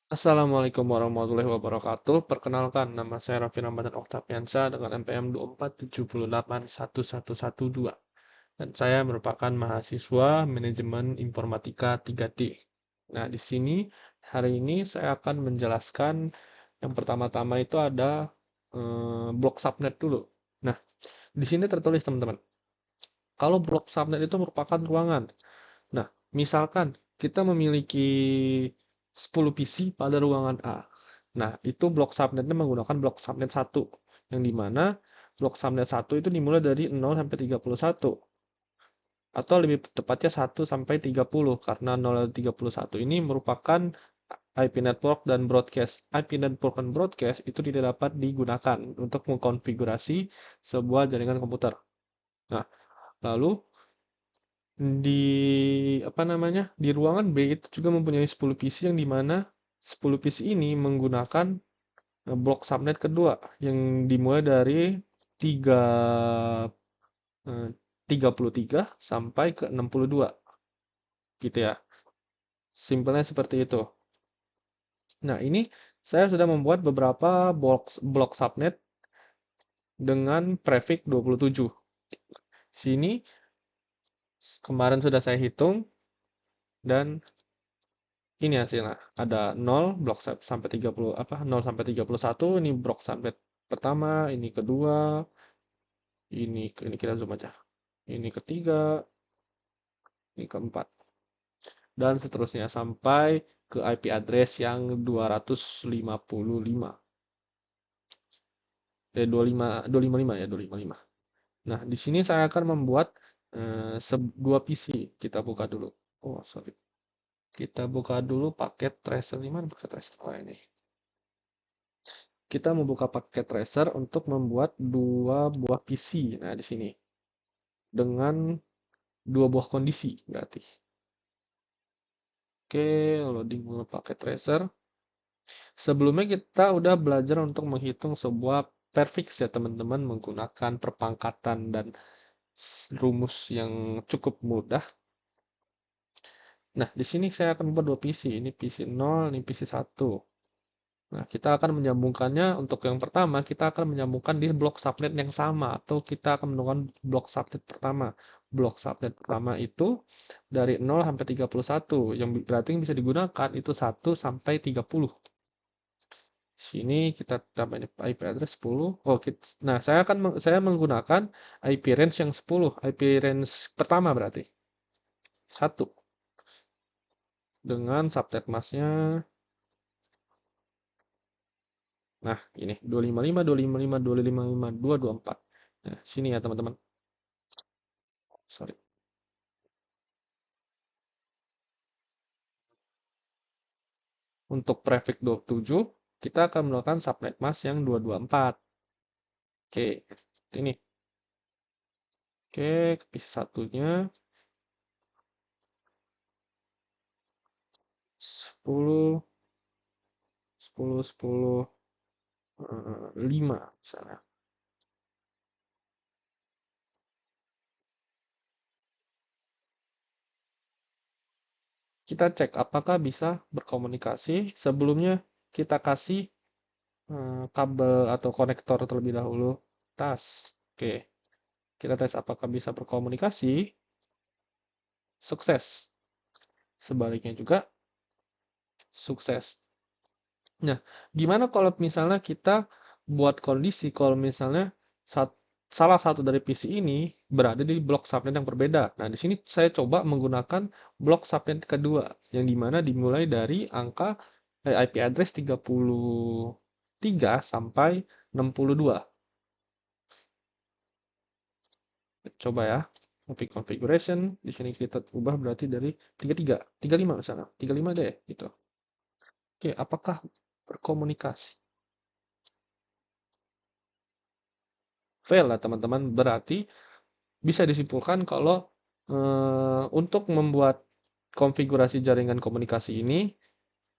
Assalamualaikum warahmatullahi wabarakatuh. Perkenalkan, nama saya Raffi Ramadan Oktaviansyah dengan NPM 247811112. Dan saya merupakan mahasiswa Manajemen Informatika 3D. Nah, di sini hari ini saya akan menjelaskan yang pertama-tama itu ada blok subnet dulu. Nah, di sini tertulis teman-teman, kalau blok subnet itu merupakan ruangan. Nah, misalkan kita memiliki 10 PC pada ruangan A. Nah, itu blok subnetnya menggunakan blok subnet 1, yang dimana blok subnet 1 itu dimulai dari 0 sampai 31, atau lebih tepatnya 1 sampai 30, karena 0 dan 31 ini merupakan IP network dan broadcast. IP network dan broadcast itu tidak dapat digunakan untuk mengkonfigurasi sebuah jaringan komputer. Nah, lalu di di ruangan B itu juga mempunyai 10 PC, yang dimana 10 PC ini menggunakan blok subnet kedua yang dimulai dari 3 eh, 33 sampai ke 62 gitu ya. Simpelnya seperti itu. Nah, ini saya sudah membuat beberapa blok subnet dengan prefix 27. Sini kemarin sudah saya hitung dan ini hasilnya. Ada 0 blok sampai 30 0 sampai 31, ini blok subnet pertama, ini kedua, ini kita zoom aja. Ini ketiga, ini keempat, dan seterusnya sampai ke IP address yang 255. 255 ya, 255. Nah, di sini saya akan membuat dua PC. Kita buka dulu. Oh, sorry. Kita buka dulu paket tracer. Di mana paket tracer? Oh, ini. Kita membuka paket tracer untuk membuat dua buah PC. Nah, di sini dengan dua buah kondisi berarti. Oke, loading dulu paket tracer. Sebelumnya kita udah belajar untuk menghitung sebuah prefix ya teman-teman, menggunakan perpangkatan dan rumus yang cukup mudah. Nah, di sini saya akan membuat dua PC. Ini PC 0, ini PC 1. Nah, kita akan menyambungkannya. Untuk yang pertama, kita akan menyambungkan di blok subnet yang sama, atau kita akan menggunakan blok subnet pertama. Blok subnet pertama itu dari 0 sampai 31, yang berarti yang bisa digunakan itu 1 sampai 30. Sini kita tambahin IP address 10. Oh, nah saya menggunakan IP range yang 10. IP range pertama berarti 1. Dengan subnet masknya. Nah, ini 255, 255, 255, 224. Nah, sini ya teman-teman. Sorry. Untuk prefix 27, kita akan melakukan subnet mask yang 224. Oke, ini. Oke, PC satunya 10, 10, 10, 5 misalnya. Kita cek apakah bisa berkomunikasi. Sebelumnya kita kasih kabel atau konektor terlebih dahulu. Tas. Oke, kita tes apakah bisa berkomunikasi. Sukses. Sebaliknya juga sukses. Nah, gimana kalau misalnya kita buat kondisi kalau misalnya salah satu dari PC ini berada di blok subnet yang berbeda. Nah, di sini saya coba menggunakan blok subnet kedua, yang dimana dimulai dari angka IP address 33 sampai 62. Coba ya. Configuration di sini kita ubah berarti dari 33, 35 misalnya. 35 deh gitu. Oke, apakah berkomunikasi? Fail lah teman-teman, berarti bisa disimpulkan kalau untuk membuat konfigurasi jaringan komunikasi ini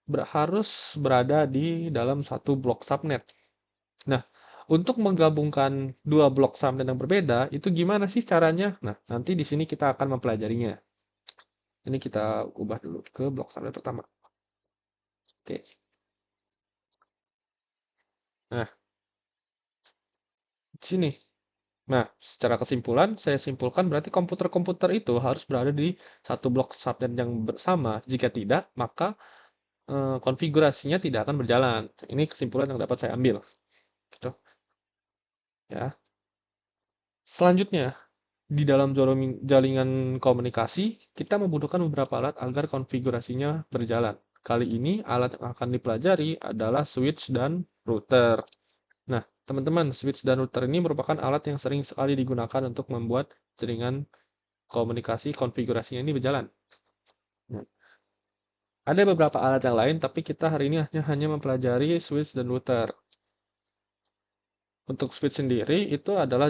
harus berada di dalam satu blok subnet. Nah, untuk menggabungkan dua blok subnet yang berbeda, itu gimana sih caranya? Nah, nanti di sini kita akan mempelajarinya. Ini kita ubah dulu ke blok subnet pertama. Oke. Nah, di sini. Nah, secara kesimpulan, saya simpulkan berarti komputer-komputer itu harus berada di satu blok subnet yang bersama. Jika tidak, maka konfigurasinya tidak akan berjalan. Ini kesimpulan yang dapat saya ambil. Gitu, ya. Selanjutnya, di dalam jaringan komunikasi, kita membutuhkan beberapa alat agar konfigurasinya berjalan. Kali ini, alat yang akan dipelajari adalah switch dan router. Nah, teman-teman, switch dan router ini merupakan alat yang sering sekali digunakan untuk membuat jaringan komunikasi konfigurasinya ini berjalan. Nah, ada beberapa alat yang lain, tapi kita hari ini hanya mempelajari switch dan router. Untuk switch sendiri, itu adalah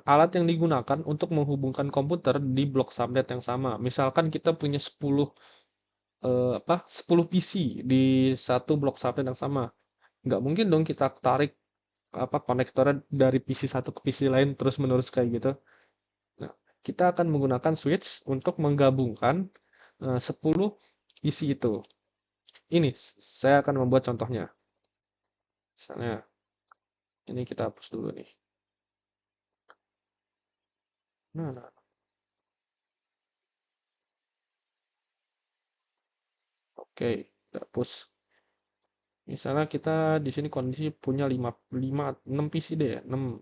alat yang digunakan untuk menghubungkan komputer di blok subnet yang sama. Misalkan kita punya 10 10 PC di satu blok subnet yang sama. Nggak mungkin dong kita tarik konektornya dari PC satu ke PC lain terus menerus kayak gitu. Nah, kita akan menggunakan switch untuk menggabungkan 10 PC itu. Ini saya akan membuat contohnya. Misalnya ini kita hapus dulu nih. Nah, oke, hapus. Misalnya kita di sini kondisi punya 6 PC deh ya, 6.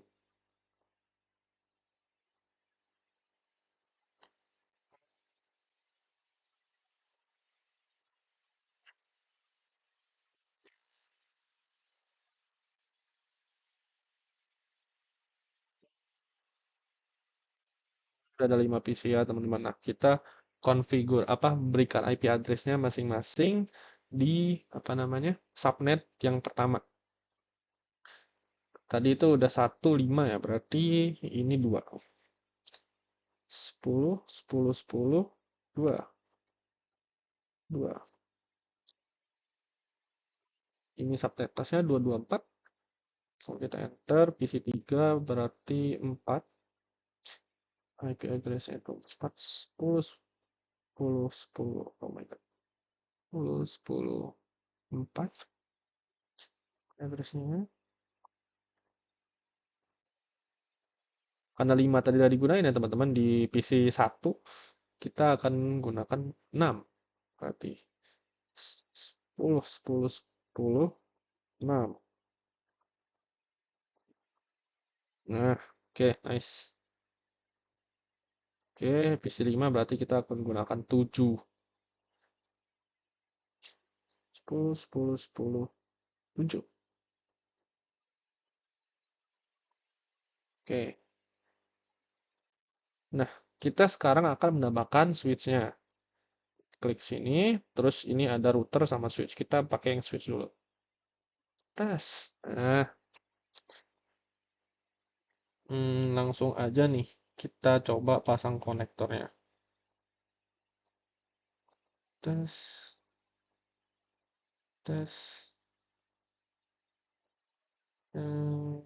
Ada 5 PC ya teman-teman. Nah, kita berikan IP address-nya masing-masing di subnet yang pertama. Tadi itu udah 1, 5 ya, berarti ini 2. 10, 10, 10, 2, 2. Ini subnet tasnya 224. So, kita enter, PC 3 berarti 4. IP address-nya itu 4, 10, 10, 10. Oh my god. 10, 10, 4. Address-nya. Karena 5 tadi udah digunain ya teman-teman di PC 1, kita akan gunakan 6. Berarti 10, 10, 10, 6. Nah, oke, nice. Oke, PC 5 berarti kita akan gunakan 7. 10, 10, 10, 7. Oke. Nah, kita sekarang akan menambahkan switch-nya. Klik sini, terus ini ada router sama switch. Kita pakai yang switch dulu. Tes. Nah, langsung aja nih. Kita coba pasang konektornya. Tes. Tes. Hmm,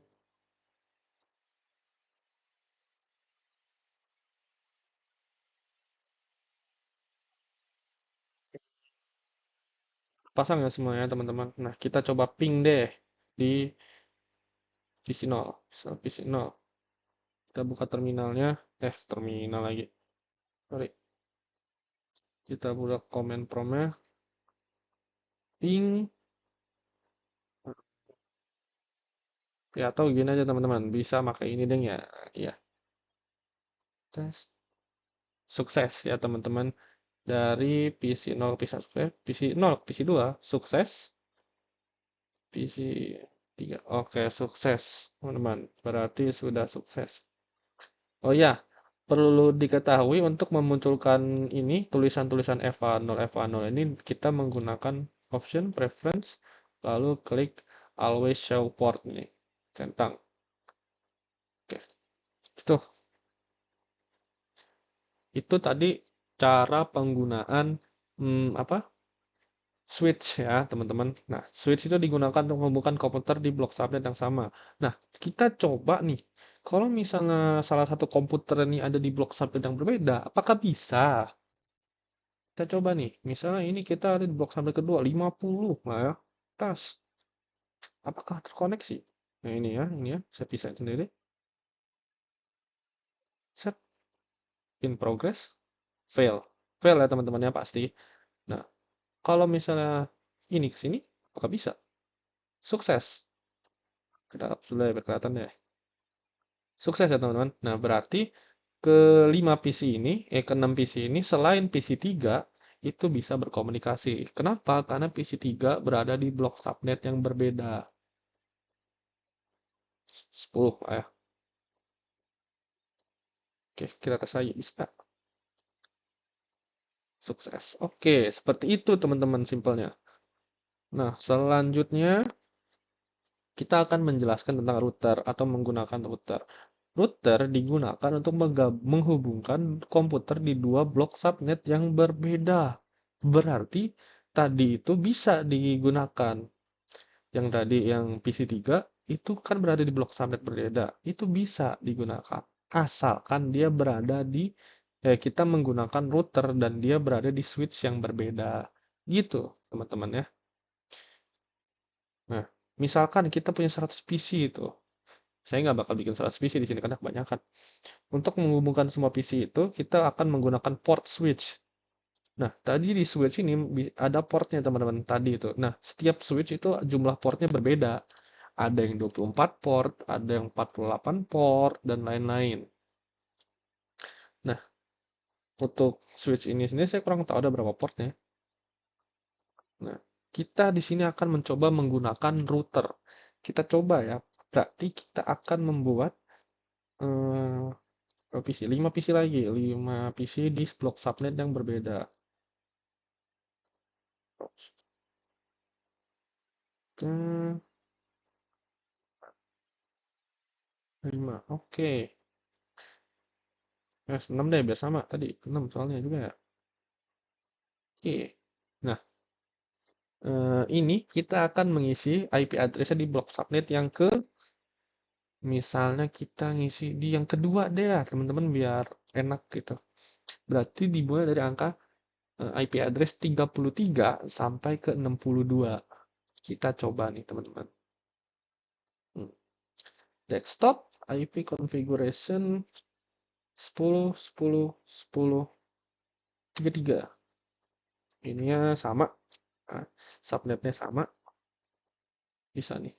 pasang ya semuanya teman-teman. Nah, kita coba ping deh di PC 0. PC 0. Kita buka terminalnya. Terminal lagi. Sorry. Kita buka command prompt-nya. Ping. Ya, atau gini aja teman-teman. Bisa pakai ini deh ya. Ya, tes. Sukses ya teman-teman. Dari PC 0 ke PC 0 ke PC 2. Sukses. PC 3. Oke, sukses teman-teman. Berarti sudah sukses. Oh ya, perlu diketahui untuk memunculkan ini tulisan-tulisan FA0 FA0 ini kita menggunakan option preference lalu klik always show port ini. Centang. Oke. Itu itu tadi cara penggunaan switch ya, teman-teman. Nah, switch itu digunakan untuk menghubungkan komputer di blok subnet yang sama. Nah, kita coba nih, kalau misalnya salah satu komputer ini ada di blok subnet yang berbeda, apakah bisa? Kita coba nih, misalnya ini kita ada di blok subnet kedua, 50. Nah ya, tas. apakah terkoneksi? Nah, ini ya, saya pisahin sendiri. Set, in progress, fail. Fail ya teman-teman ya pasti. Nah, kalau misalnya ini ke sini, apakah bisa? Sukses. Sudah kelihatan ya. Sukses ya teman-teman. Nah, berarti ke-5 PC ini, ke-6 PC ini selain PC 3 itu bisa berkomunikasi. Kenapa? Karena PC 3 berada di blok subnet yang berbeda. 10 ya. Oke, kita tes lagi. Bisa. Sukses. Oke, seperti itu teman-teman simpelnya. Nah, selanjutnya kita akan menjelaskan tentang router atau menggunakan router. Router digunakan untuk menghubungkan komputer di dua blok subnet yang berbeda. Berarti tadi itu bisa digunakan. Yang tadi yang PC 3 itu kan berada di blok subnet berbeda. Itu bisa digunakan. Asalkan dia berada di kita menggunakan router dan dia berada di switch yang berbeda. Gitu, teman-teman ya. Nah, misalkan kita punya 100 PC itu. Saya nggak bakal bikin 100 PC di sini karena kebanyakan. Untuk menghubungkan semua PC itu, kita akan menggunakan port switch. Nah, tadi di switch ini ada portnya teman-teman tadi itu. Nah, setiap switch itu jumlah portnya berbeda. Ada yang 24 port, ada yang 48 port, dan lain-lain. Nah, untuk switch ini sendiri saya kurang tahu ada berapa portnya. Nah, kita di sini akan mencoba menggunakan router. Kita coba ya. Berarti kita akan membuat PC, 5 PC lagi, 5 PC di blok subnet yang berbeda. Oke, 5. Oke. 6 deh, biar sama tadi. 6 soalnya juga ya. Oke. Nah, ini kita akan mengisi IP address di blok subnet yang misalnya kita ngisi di yang kedua deh ya, teman-teman, biar enak gitu. Berarti dimulai dari angka IP address 33 sampai ke 62. Kita coba nih, teman-teman. Hmm. Desktop IP configuration 10 10 10 33. Ininya sama, nah, subnetnya sama, bisa nih.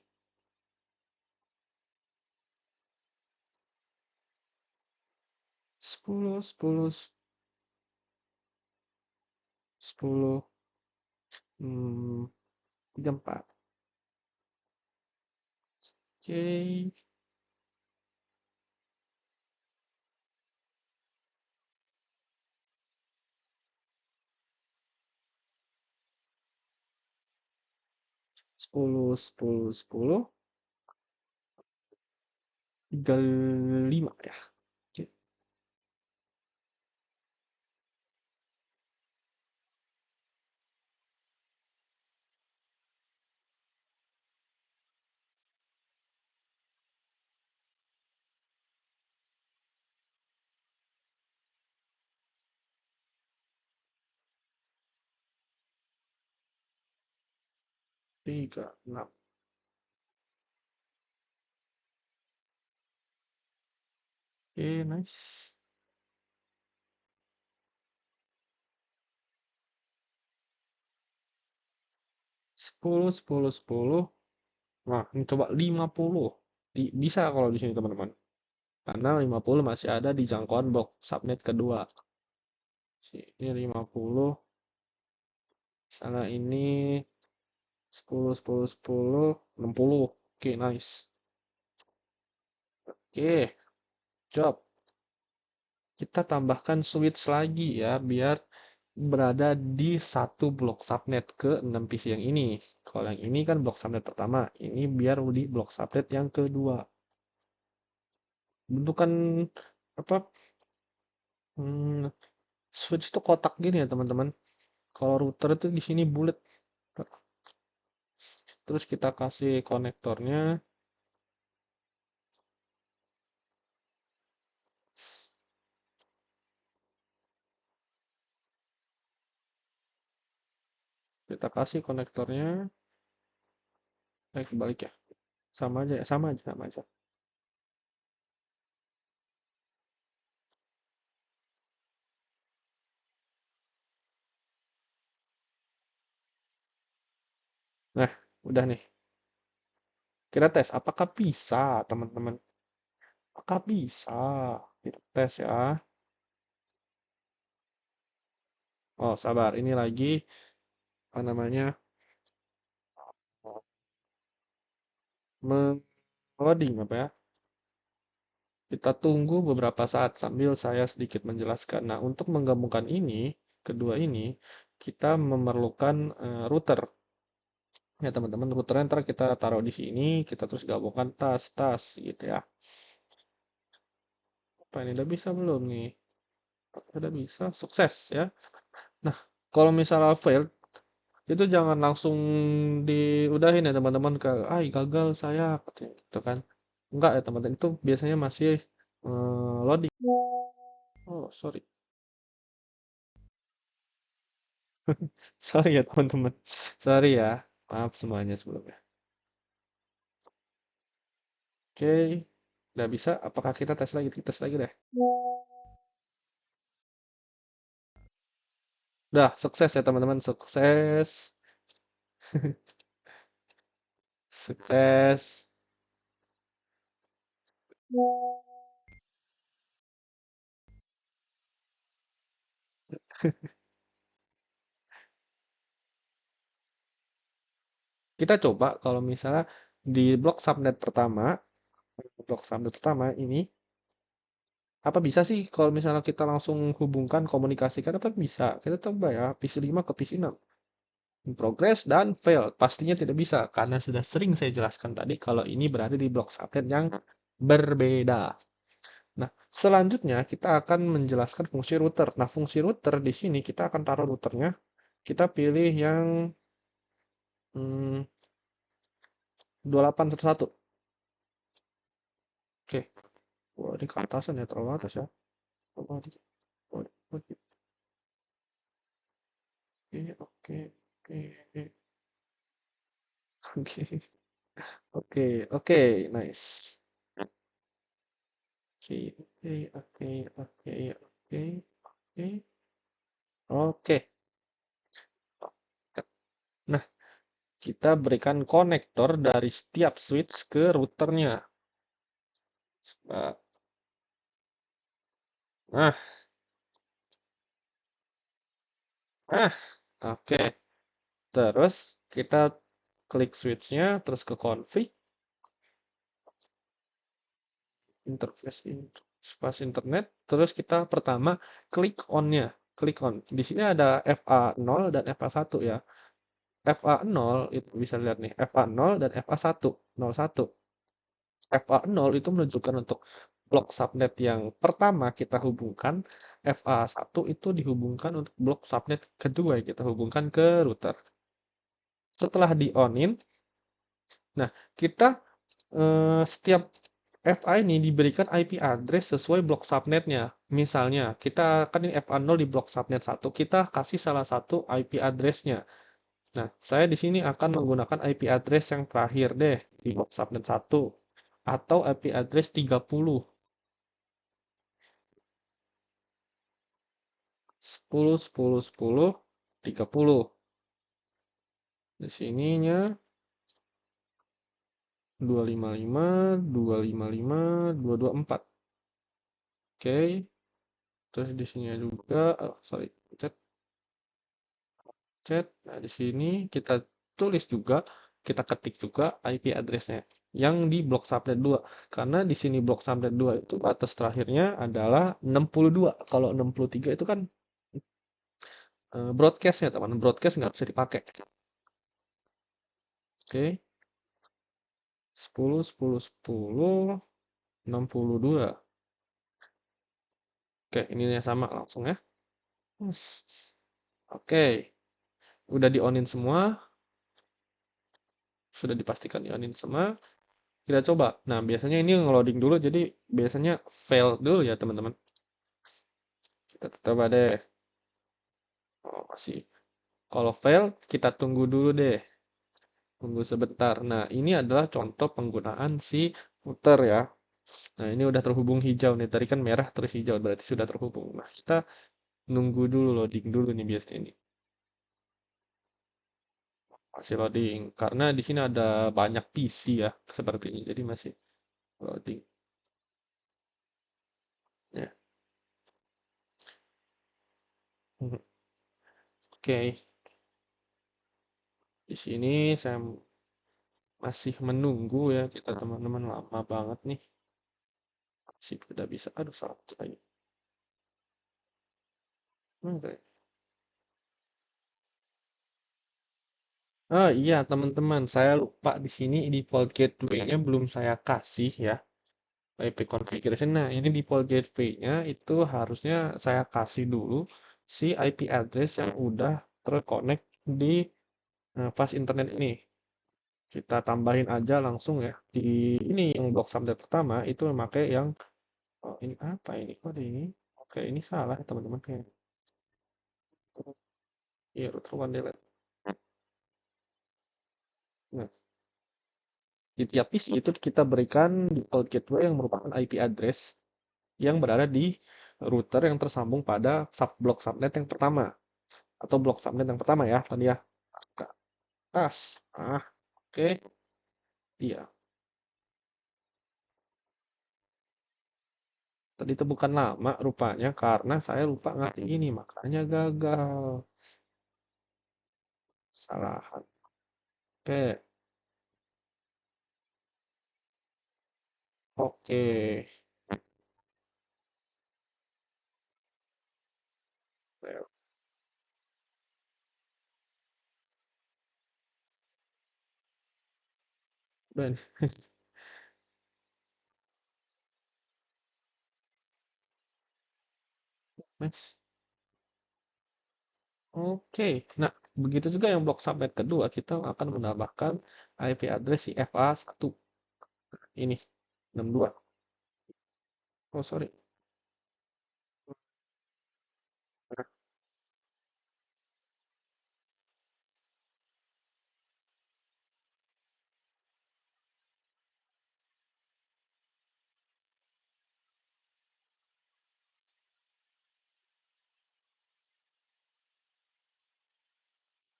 10 10 10 34. Oke, 10 10 10 35 ya. Oke, 36. Oke, nice. 10 10 10. Nah, ini coba 50. Bisa kalau di sini teman-teman. Karena 50 masih ada di jangkauan blok subnet kedua. Ini 50. Sana ini 10 10 10 60. Oke, nice. Oke, job. Kita tambahkan switch lagi ya, biar berada di satu blok subnet ke 6 PC yang ini. Kalau yang ini kan blok subnet pertama, ini biar di blok subnet yang kedua. Bentukan apa? Hmm, switch itu kotak gini ya teman-teman. Kalau router itu di sini bulat. Terus kita kasih konektornya. Kita kasih konektornya. Kebalik ya. Sama aja ya, sama aja, sama aja. Nah, udah nih. Kita tes apakah bisa, teman-teman. Apakah bisa? Kita tes ya. Oh, sabar. Ini lagi apa namanya? Loading apa ya? Kita tunggu beberapa saat sambil saya sedikit menjelaskan. Nah, untuk menggabungkan ini, kedua ini, kita memerlukan router. Ya, teman-teman, routernya ntar kita taruh di sini, kita terus gabungkan tas-tas gitu ya. Apa ini udah bisa belum nih? Udah bisa, sukses ya. Nah, kalau misalnya fail, itu jangan langsung diudahin ya teman-teman ke, gagal saya, katanya gitu kan. Enggak ya teman-teman, itu biasanya masih loading. Oh, sorry. Sorry ya teman-teman. Sorry ya. Maaf semuanya sebelumnya. Oke. Udah bisa. Apakah kita tes lagi? Kita tes lagi deh. Udah, sukses ya teman-teman. Sukses. Sukses. Kita coba kalau misalnya di blok subnet pertama ini, apa bisa sih kalau misalnya kita langsung hubungkan, komunikasikan, apa bisa? Kita coba ya, PC5 ke PC6. In progress dan fail. Pastinya tidak bisa, karena sudah sering saya jelaskan tadi kalau ini berada di blok subnet yang berbeda. Nah, selanjutnya kita akan menjelaskan fungsi router. Nah, fungsi router di sini kita akan taruh routernya. Kita pilih yang 2811. Oke. Wah, ini ke atasan ya, terlalu atas ya. Coba dikit. Oke, oke, oke, oke, oke, oke, oke, nice. Oke, oke, oke, oke, oke, oke, oke. Nah, kita berikan konektor dari setiap switch ke routernya. Nah, nah, oke. Terus kita klik switchnya, terus ke config, interface interface internet, terus kita pertama klik on-nya, klik on. Di sini ada FA0 dan FA1 ya. FA0 itu bisa lihat nih, FA0 dan FA1, 01. FA0 itu menunjukkan untuk blok subnet yang pertama kita hubungkan, FA1 itu dihubungkan untuk blok subnet kedua yang kita hubungkan ke router. Setelah di-on-in, nah kita setiap FA ini diberikan IP address sesuai blok subnetnya. Misalnya, kita kan ini FA0 di blok subnet 1, kita kasih salah satu IP address-nya. Nah, saya di sini akan menggunakan IP address yang terakhir deh di blok subnet 1 atau IP address 30. 10 10 10 30. Di sininya 255 255 224. Oke. Terus di sini juga sorry, chat chat. Nah, di sini kita tulis juga, kita ketik juga IP address-nya yang di blok subnet 2. Karena di sini blok subnet 2 itu batas terakhirnya adalah 62. Kalau 63 itu kan broadcast-nya, teman. Broadcast nggak bisa dipakai. Oke. 10 10 10 62. Oke, ininya sama langsung ya. Oke, udah di-on-in semua, sudah dipastikan di-on-in semua. Kita coba. Nah, biasanya ini nge-loading dulu, jadi biasanya fail dulu ya, teman-teman. Kita coba deh. Oh, masih. Kalau fail, kita tunggu dulu deh. Tunggu sebentar. Nah, ini adalah contoh penggunaan si router ya. Nah, ini udah terhubung hijau nih. Tadi kan merah terus hijau, berarti sudah terhubung. Nah, kita nunggu dulu, loading dulu nih biasanya ini. Masih loading. Karena di sini ada banyak PC ya, sepertinya. Jadi masih loading. Ya. Mhm. Oke, di sini saya masih menunggu ya kita teman-teman lama banget nih. Sip, udah bisa. Aduh, salah lagi. Oke. Oh iya teman-teman, saya lupa di sini default gateway-nya belum saya kasih ya. IP configuration. Nah, ini default gateway-nya itu harusnya saya kasih dulu si IP address yang udah terconnect di fast internet ini. Kita tambahin aja langsung ya. Di ini yang blok subnet pertama itu memakai yang oh ini apa ini? Kode ini? Oke, ini salah ya teman-teman. Iya, router one delete. Nah, di tiap PC itu kita berikan default gateway yang merupakan IP address yang berada di router yang tersambung pada blok subnet yang pertama atau blok subnet yang pertama ya tadi ya. Ke atas. Oke. Iya. Tadi itu bukan lama rupanya karena saya lupa ngasih ini makanya gagal. Kesalahan. Oke. Oke. Ben, Mas. Oke. Nah, begitu juga yang blok subnet kedua kita akan menambahkan IP address si FA1 ini 62. Oh, sorry.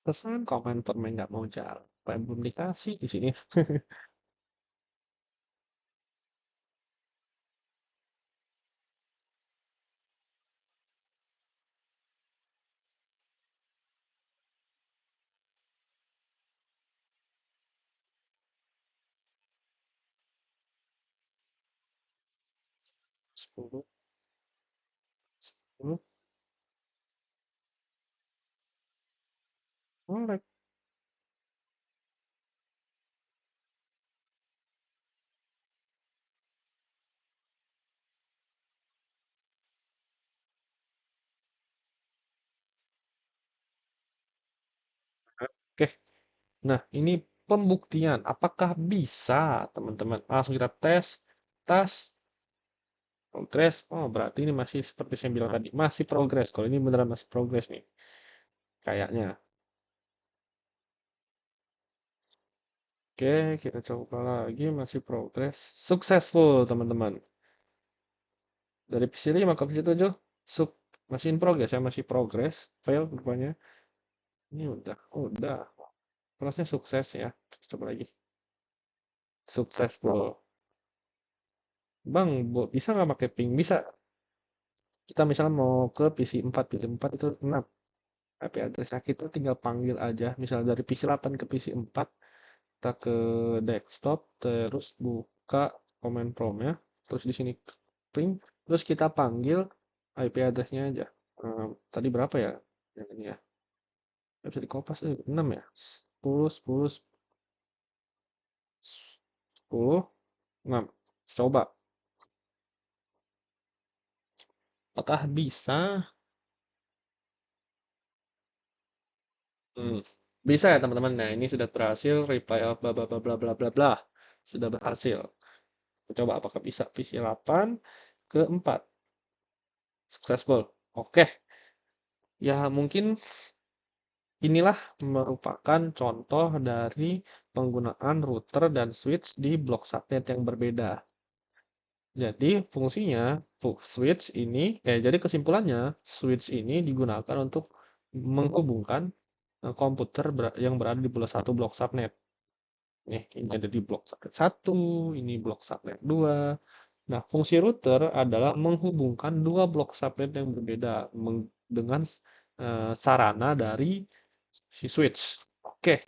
Pesan komen permen nggak mau jalan. Apa yang belum dikasih di sini? 10, 10. Boleh. Oke. Nah, ini pembuktian. Apakah bisa, teman-teman? Langsung kita tes. Tes. Progress. Oh, berarti ini masih seperti saya bilang tadi. Masih progress. Kalau ini beneran masih progress nih. Kayaknya. Oke, kita coba lagi. Masih progress. Successful, teman-teman. Dari PC 5 ke PC 7. Suk masih in progress ya. Masih progress. Fail rupanya. Ini udah. Prosesnya sukses ya. Coba lagi. Successful. Bang, bisa nggak pakai ping? Bisa. Kita misalnya mau ke PC 4, PC 4 itu 6. IP address-nya kita tinggal panggil aja. Misalnya dari PC 8 ke PC 4, kita ke desktop, terus buka command prompt-nya, terus di sini ping, terus kita panggil IP address-nya aja. Tadi berapa ya? Yang ini ya. Nggak bisa dikopas, 6 ya? 10, 10, 10, 6. Coba. Apakah bisa? Hmm. Bisa ya teman-teman. Nah, ini sudah berhasil reply of bla bla bla bla bla bla bla. Sudah berhasil. Coba apakah bisa PC 8 ke 4. Successful. Oke. Ya mungkin Inilah merupakan contoh dari penggunaan router dan switch di blok subnet yang berbeda. Jadi fungsinya, switch ini, jadi kesimpulannya, switch ini digunakan untuk menghubungkan komputer yang berada di satu blok subnet. Nih, ini ada di blok subnet 1, ini blok subnet 2. Nah, fungsi router adalah menghubungkan dua blok subnet yang berbeda dengan sarana dari si switch. Oke,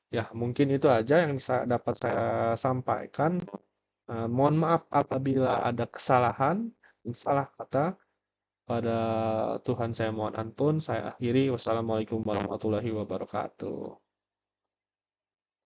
ya mungkin itu aja yang dapat saya sampaikan. Mohon maaf apabila ada kesalahan, salah kata. Pada Tuhan saya mohon ampun. Saya akhiri. Wassalamualaikum warahmatullahi wabarakatuh.